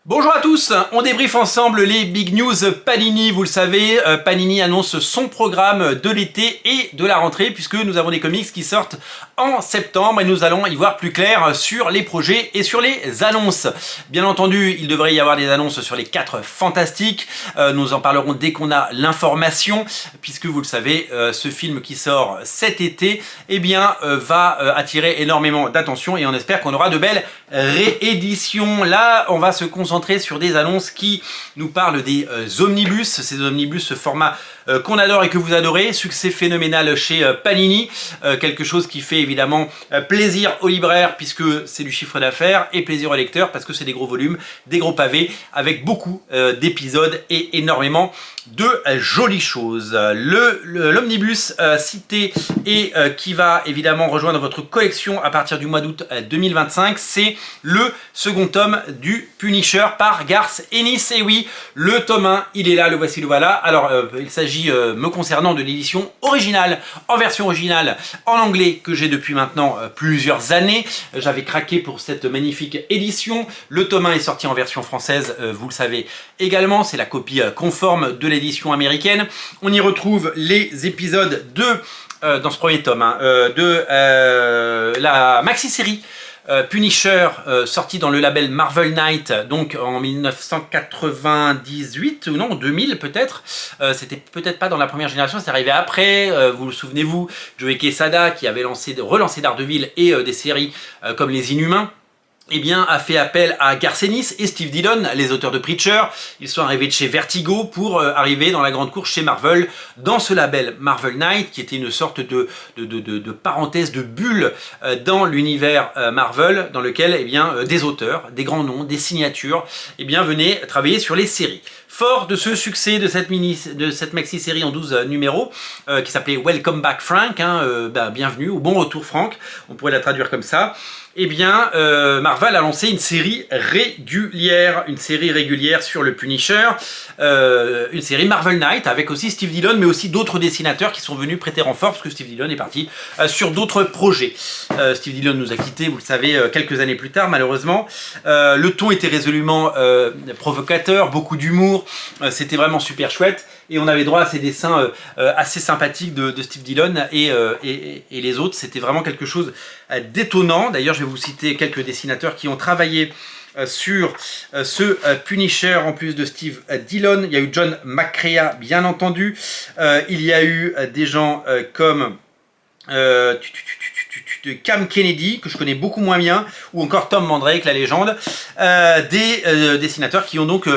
Bonjour à tous, on débriefe ensemble les big news Panini. Vous le savez, Panini annonce son programme de l'été et de la rentrée puisque nous avons des comics qui sortent en septembre et nous allons y voir plus clair sur les projets et sur les annonces. Bien entendu, il devrait y avoir des annonces sur les 4 Fantastiques. Nous en parlerons dès qu'on a l'information puisque vous le savez, ce film qui sort cet été va attirer énormément d'attention et on espère qu'on aura de belles rééditions. Là, on va se concentrer sur des annonces qui nous parlent des omnibus, ces omnibus, ce format qu'on adore et que vous adorez, succès phénoménal chez Panini, quelque chose qui fait évidemment plaisir aux libraires puisque c'est du chiffre d'affaires et plaisir aux lecteurs parce que c'est des gros volumes, des gros pavés avec beaucoup d'épisodes et énormément de jolies choses. L'omnibus cité et qui va évidemment rejoindre votre collection à partir du mois d'août 2025, c'est le second tome du Punisher par Garth Ennis. Et oui, le tome 1, il est là, le voici, le voilà. Alors, il s'agit, me concernant, de l'édition originale, en version originale, en anglais, que j'ai depuis maintenant plusieurs années. J'avais craqué pour cette magnifique édition. Le tome 1 est sorti en version française, vous le savez également. C'est la copie conforme de l'édition américaine. On y retrouve les épisodes dans ce premier tome, de la maxi-série Punisher, sorti dans le label Marvel Knight, donc en 1998, ou non, 2000 peut-être. C'était peut-être pas dans la première génération, c'est arrivé après. Vous souvenez-vous, Joe Quesada qui avait relancé Daredevil et des séries comme Les Inhumains, a fait appel à Garth Ennis et Steve Dillon, les auteurs de Preacher. Ils sont arrivés de chez Vertigo pour arriver dans la grande course chez Marvel, dans ce label Marvel Knight, qui était une sorte de parenthèse, de bulle dans l'univers Marvel, dans lequel des auteurs, des grands noms, des signatures, venaient travailler sur les séries. Fort de ce succès de cette maxi-série en 12 numéros, qui s'appelait Welcome Back Frank, bienvenue, ou bon retour Frank, on pourrait la traduire comme ça, Marvel a lancé une série régulière sur le Punisher, une série Marvel Knight avec aussi Steve Dillon, mais aussi d'autres dessinateurs qui sont venus prêter renfort parce que Steve Dillon est parti sur d'autres projets. Steve Dillon nous a quittés, vous le savez, quelques années plus tard malheureusement. Le ton était résolument provocateur, beaucoup d'humour, c'était vraiment super chouette. Et on avait droit à ces dessins assez sympathiques de Steve Dillon et les autres. C'était vraiment quelque chose d'étonnant. D'ailleurs, je vais vous citer quelques dessinateurs qui ont travaillé sur ce Punisher en plus de Steve Dillon. Il y a eu John McCrea, bien entendu. Il y a eu des gens comme Cam Kennedy, que je connais beaucoup moins bien, ou encore Tom Mandrake, la légende, des dessinateurs qui ont donc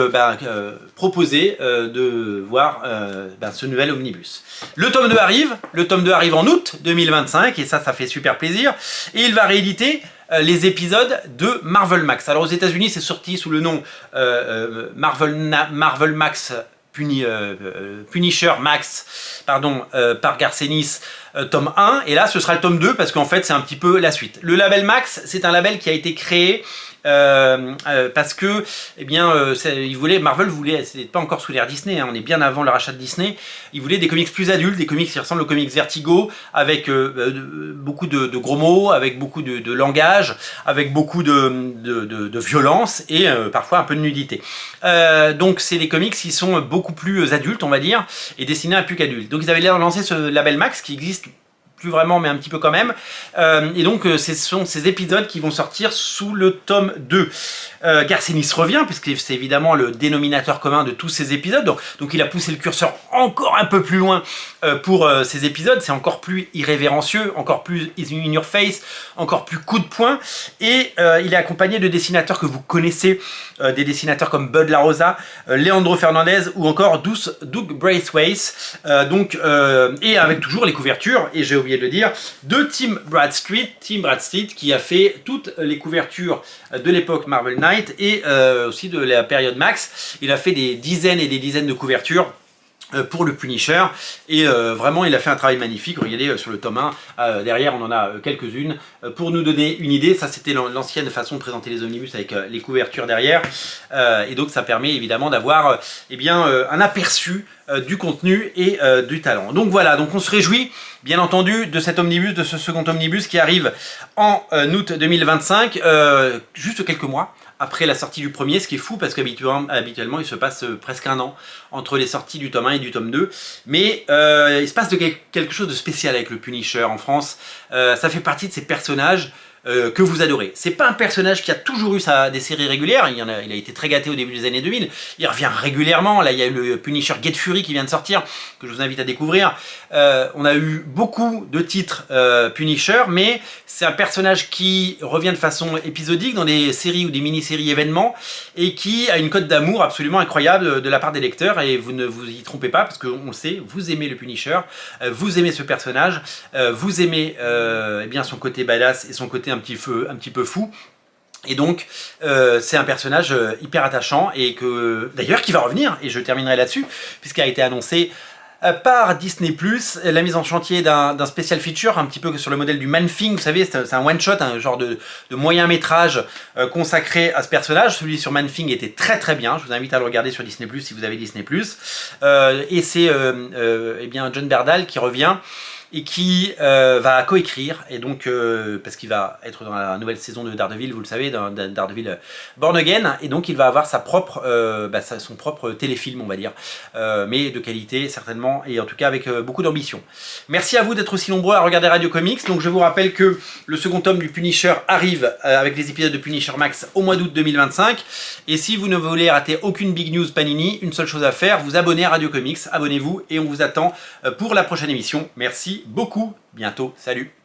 proposé de voir ce nouvel omnibus. Le tome 2 arrive en août 2025, et ça fait super plaisir, et il va rééditer les épisodes de Marvel Max. Alors aux États-Unis, c'est sorti sous le nom Marvel Max Punisher Max, par Garth Ennis, tome 1, et là ce sera le tome 2 parce qu'en fait c'est un petit peu la suite. Le label Max, c'est un label qui a été créé parce que Marvel voulait, c'était pas encore sous l'ère Disney, on est bien avant le rachat de Disney, ils voulaient des comics plus adultes, des comics qui ressemblent aux comics Vertigo, avec beaucoup de gros mots, avec beaucoup de langage, avec beaucoup de violence et parfois un peu de nudité. Donc c'est des comics qui sont beaucoup plus adultes, on va dire, et destinés à plus qu'adultes. Donc ils avaient lancé ce label Max qui existe plus vraiment, mais un petit peu quand même. Et donc, ce sont ces épisodes qui vont sortir sous le tome 2. Garth Ennis revient, puisque c'est évidemment le dénominateur commun de tous ces épisodes. Donc il a poussé le curseur encore un peu plus loin pour ces épisodes. C'est encore plus irrévérencieux, encore plus in your face, encore plus coup de poing. Et il est accompagné de dessinateurs que vous connaissez, des dessinateurs comme Bud LaRosa, Leandro Fernandez ou encore Doug Braithwaite. Et avec toujours les couvertures, et j'ai oublié de le dire, de Tim Bradstreet qui a fait toutes les couvertures de l'époque Marvel Knight et aussi de la période Max. Il a fait des dizaines et des dizaines de couvertures pour le Punisher et vraiment il a fait un travail magnifique. Regardez sur le tome 1, derrière on en a quelques-unes pour nous donner une idée. Ça c'était l'ancienne façon de présenter les omnibus avec les couvertures derrière, et donc ça permet évidemment d'avoir un aperçu du contenu et du talent. Donc voilà, donc on se réjouit bien entendu de cet omnibus, de ce second omnibus qui arrive en août 2025, juste quelques mois après la sortie du premier, ce qui est fou parce qu'habituellement il se passe presque un an entre les sorties du tome 1 et du tome 2. Mais il se passe quelque chose de spécial avec le Punisher en France. Ça fait partie de ces personnages que vous adorez. C'est pas un personnage qui a toujours eu des séries régulières, il a été très gâté au début des années 2000, il revient régulièrement, là il y a eu le Punisher Get Fury qui vient de sortir, que je vous invite à découvrir. On a eu beaucoup de titres Punisher, mais c'est un personnage qui revient de façon épisodique dans des séries ou des mini-séries événements, et qui a une cote d'amour absolument incroyable de la part des lecteurs, et vous ne vous y trompez pas, parce qu'on le sait, vous aimez le Punisher, vous aimez ce personnage, vous aimez eh bien son côté badass et son côté un petit peu fou. Et donc c'est un personnage hyper attachant et que d'ailleurs qui va revenir, et je terminerai là-dessus puisqu'il a été annoncé par Disney+, la mise en chantier d'un special feature, un petit peu sur le modèle du Man-Thing, vous savez, c'est un one-shot, un genre de moyen métrage consacré à ce personnage. Celui sur Man-Thing était très très bien, je vous invite à le regarder sur Disney+, si vous avez Disney+. Et c'est eh bien Jon Bernthal qui revient et qui va coécrire, et donc parce qu'il va être dans la nouvelle saison de Daredevil, vous le savez, dans Daredevil Born Again, et donc il va avoir son propre téléfilm, on va dire, mais de qualité certainement, et en tout cas avec beaucoup d'ambition. Merci à vous d'être aussi nombreux à regarder Radio Comics. Donc je vous rappelle que le second tome du Punisher arrive avec les épisodes de Punisher Max au mois d'août 2025, et si vous ne voulez rater aucune big news Panini, une seule chose à faire, vous abonner à Radio Comics, abonnez-vous, et on vous attend pour la prochaine émission. Merci beaucoup, bientôt, salut.